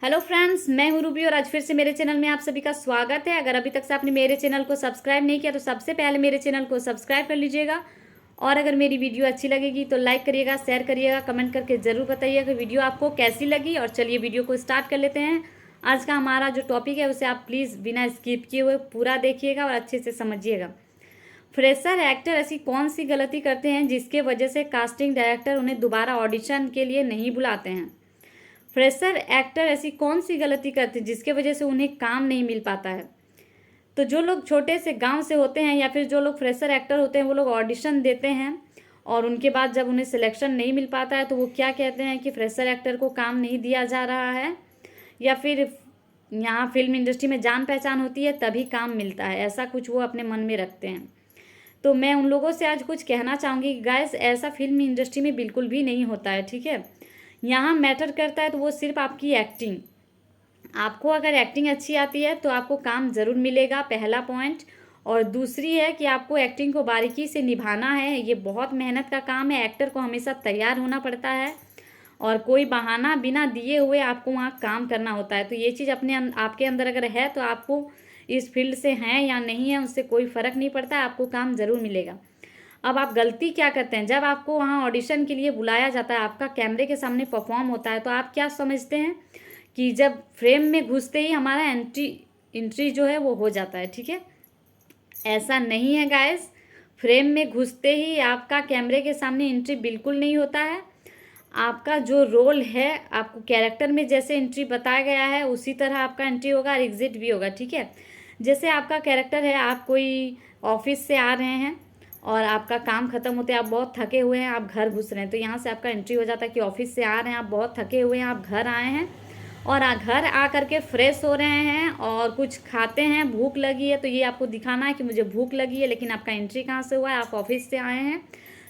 Hello friends, मैं हूँ Ruby और आज फिर से मेरे चैनल में आप सभी का स्वागत है। अगर अभी तक से आपने मेरे चैनल को सब्सक्राइब नहीं किया तो सबसे पहले मेरे चैनल को सब्सक्राइब कर लीजिएगा। और अगर मेरी वीडियो अच्छी लगेगी तो लाइक करिएगा, शेयर करिएगा, कमेंट करके ज़रूर बताइएगा कि वीडियो आपको कैसी लगी। और चलिए वीडियो को स्टार्ट कर लेते हैं। आज का हमारा जो टॉपिक है उसे आप प्लीज़ बिना स्किप किए हुए पूरा देखिएगा और अच्छे से समझिएगा। फ्रेशर एक्टर ऐसी कौन सी गलती करते हैं जिसके वजह से कास्टिंग डायरेक्टर उन्हें दोबारा ऑडिशन के लिए नहीं बुलाते हैं। फ्रेशर एक्टर ऐसी कौन सी गलती करते हैं जिसके वजह से उन्हें काम नहीं मिल पाता है। तो जो लोग छोटे से गांव से होते हैं या फिर जो लोग फ्रेशर एक्टर होते हैं वो लोग ऑडिशन देते हैं और उनके बाद जब उन्हें सिलेक्शन नहीं मिल पाता है तो वो क्या कहते हैं कि फ्रेशर एक्टर को काम नहीं दिया जा रहा है या फिर यहाँ फिल्म इंडस्ट्री में जान पहचान होती है तभी काम मिलता है, ऐसा कुछ वो अपने मन में रखते हैं। तो मैं उन लोगों से आज कुछ कहना चाहूँगी कि गाइस, ऐसा फिल्म इंडस्ट्री में बिल्कुल भी नहीं होता है। ठीक है, यहाँ मैटर करता है तो वो सिर्फ आपकी एक्टिंग। आपको अगर एक्टिंग अच्छी आती है तो आपको काम ज़रूर मिलेगा, पहला पॉइंट। और दूसरी है कि आपको एक्टिंग को बारीकी से निभाना है। ये बहुत मेहनत का काम है, एक्टर को हमेशा तैयार होना पड़ता है और कोई बहाना बिना दिए हुए आपको वहाँ काम करना होता है। तो ये चीज़ आपके अंदर अगर है तो आपको इस फील्ड से हैं या नहीं है उससे कोई फ़र्क नहीं पड़ता है, आपको काम ज़रूर मिलेगा। अब आप गलती क्या करते हैं, जब आपको वहाँ ऑडिशन के लिए बुलाया जाता है, आपका कैमरे के सामने परफॉर्म होता है, तो आप क्या समझते हैं कि जब फ्रेम में घुसते ही हमारा एंट्री जो है वो हो जाता है। ठीक है, ऐसा नहीं है गाइस। फ्रेम में घुसते ही आपका कैमरे के सामने एंट्री बिल्कुल नहीं होता है। आपका जो रोल है, आपको कैरेक्टर में जैसे एंट्री बताया गया है उसी तरह आपका एंट्री होगा और एग्जिट भी होगा। ठीक है, जैसे आपका कैरेक्टर है, आप कोई ऑफिस से आ रहे हैं और आपका काम खत्म होते आप बहुत थके हुए हैं, आप घर घुस रहे हैं, तो यहाँ से आपका एंट्री हो जाता है कि ऑफिस से आ रहे हैं, आप बहुत थके हुए हैं, आप घर आए हैं और घर आ करके फ्रेश हो रहे हैं और कुछ खाते हैं, भूख लगी है, तो ये आपको दिखाना है कि मुझे भूख लगी है। लेकिन आपका एंट्री कहाँ से हुआ है, आप ऑफिस से आए हैं।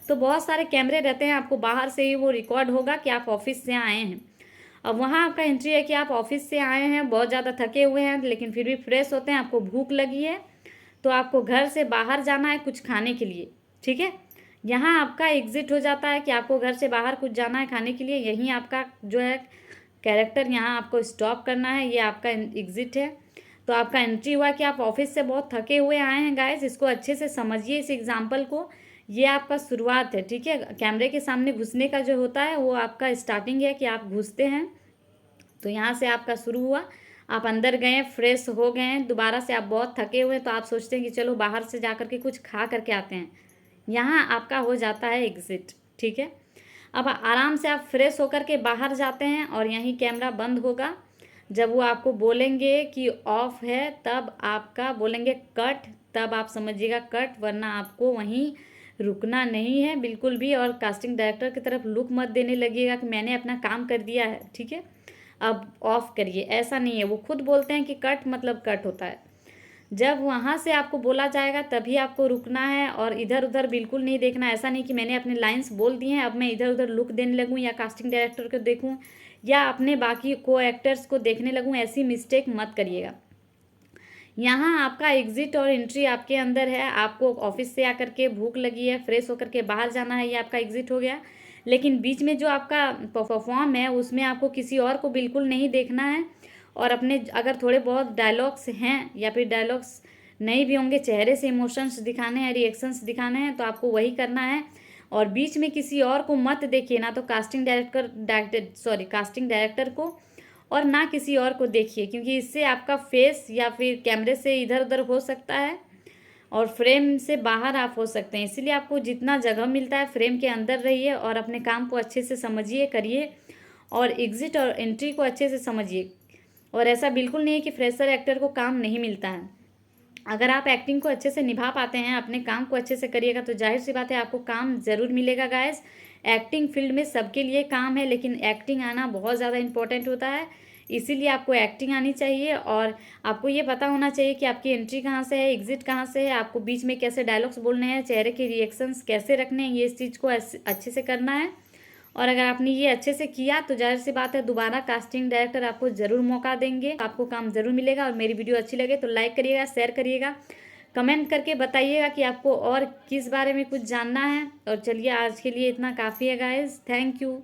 तो बहुत सारे कैमरे रहते हैं, आपको बाहर से ही वो रिकॉर्ड होगा कि आप ऑफिस से आए हैं। अब वहाँ आपका एंट्री है कि आप ऑफिस से आए हैं, बहुत ज़्यादा थके हुए हैं लेकिन फिर भी फ्रेश होते हैं, आपको भूख लगी है, तो आपको घर से बाहर जाना है कुछ खाने के लिए। ठीक है, यहाँ आपका एग्जिट हो जाता है कि आपको घर से बाहर कुछ जाना है खाने के लिए। यहीं आपका जो है कैरेक्टर, यहाँ आपको स्टॉप करना है, ये आपका एग्जिट है। तो आपका एंट्री हुआ कि आप ऑफिस से बहुत थके हुए आए हैं। गाइस, इसको अच्छे से समझिए, इस एग्जाम्पल को। ये आपका शुरुआत है। ठीक है, कैमरे के सामने घुसने का जो होता है वो आपका स्टार्टिंग है कि आप घुसते हैं। तो यहाँ से आपका शुरू हुआ, आप अंदर गए, फ्रेश हो गए हैं, दोबारा से आप बहुत थके हुए हैं तो आप सोचते हैं कि चलो बाहर से जा करके कुछ खा करके आते हैं। यहाँ आपका हो जाता है एग्जिट। ठीक है, अब आराम से आप फ्रेश होकर के बाहर जाते हैं और यहीं कैमरा बंद होगा। जब वो आपको बोलेंगे कि ऑफ है तब आपका बोलेंगे कट, तब आप समझिएगा कट, वरना आपको वहीं रुकना नहीं है बिल्कुल भी। और कास्टिंग डायरेक्टर की तरफ लुक मत देने लगिएगा कि मैंने अपना काम कर दिया है। ठीक है, अब ऑफ करिए, ऐसा नहीं है। वो खुद बोलते हैं कि कट मतलब कट होता है। जब वहाँ से आपको बोला जाएगा तभी आपको रुकना है और इधर उधर बिल्कुल नहीं देखना। ऐसा नहीं कि मैंने अपने लाइंस बोल दिए हैं अब मैं इधर उधर लुक देने लगूँ या कास्टिंग डायरेक्टर को देखूँ या अपने बाकी को एक्टर्स को देखने लगूँ, ऐसी मिस्टेक मत करिएगा। यहाँ आपका एग्जिट और एंट्री आपके अंदर है। आपको ऑफिस से आकर के भूख लगी है, फ्रेश होकर के बाहर जाना है, ये आपका एग्जिट हो गया। लेकिन बीच में जो आपका परफॉर्म है उसमें आपको किसी और को बिल्कुल नहीं देखना है और अपने अगर थोड़े बहुत डायलॉग्स हैं या फिर डायलॉग्स नहीं भी होंगे, चेहरे से इमोशंस दिखाने हैं, रिएक्शंस दिखाने हैं, तो आपको वही करना है। और बीच में किसी और को मत देखिए, ना तो कास्टिंग डायरेक्टर को और ना किसी और को देखिए, क्योंकि इससे आपका फेस या फिर कैमरे से इधर उधर हो सकता है और फ्रेम से बाहर आप हो सकते हैं। इसीलिए आपको जितना जगह मिलता है फ्रेम के अंदर रहिए और अपने काम को अच्छे से समझिए, करिए और एग्जिट और एंट्री को अच्छे से समझिए। और ऐसा बिल्कुल नहीं है कि फ्रेशर एक्टर को काम नहीं मिलता है। अगर आप एक्टिंग को अच्छे से निभा पाते हैं, अपने काम को अच्छे से करिएगा तो जाहिर सी बात है आपको काम ज़रूर मिलेगा। गाइस, एक्टिंग फील्ड में सबके लिए काम है लेकिन एक्टिंग आना बहुत ज़्यादा इंपॉर्टेंट होता है। इसीलिए आपको एक्टिंग आनी चाहिए और आपको ये पता होना चाहिए कि आपकी एंट्री कहाँ से है, एग्जिट कहाँ से है, आपको बीच में कैसे डायलॉग्स बोलने हैं, चेहरे के रिएक्शंस कैसे रखने हैं, ये इस चीज़ को अच्छे से करना है। और अगर आपने ये अच्छे से किया तो जाहिर सी बात है दोबारा कास्टिंग डायरेक्टर आपको ज़रूर मौका देंगे, आपको काम ज़रूर मिलेगा। और मेरी वीडियो अच्छी लगे तो लाइक करिएगा, शेयर करिएगा, कमेंट करके बताइएगा कि आपको और किस बारे में कुछ जानना है। और चलिए, आज के लिए इतना काफ़ी है गाइस, थैंक यू।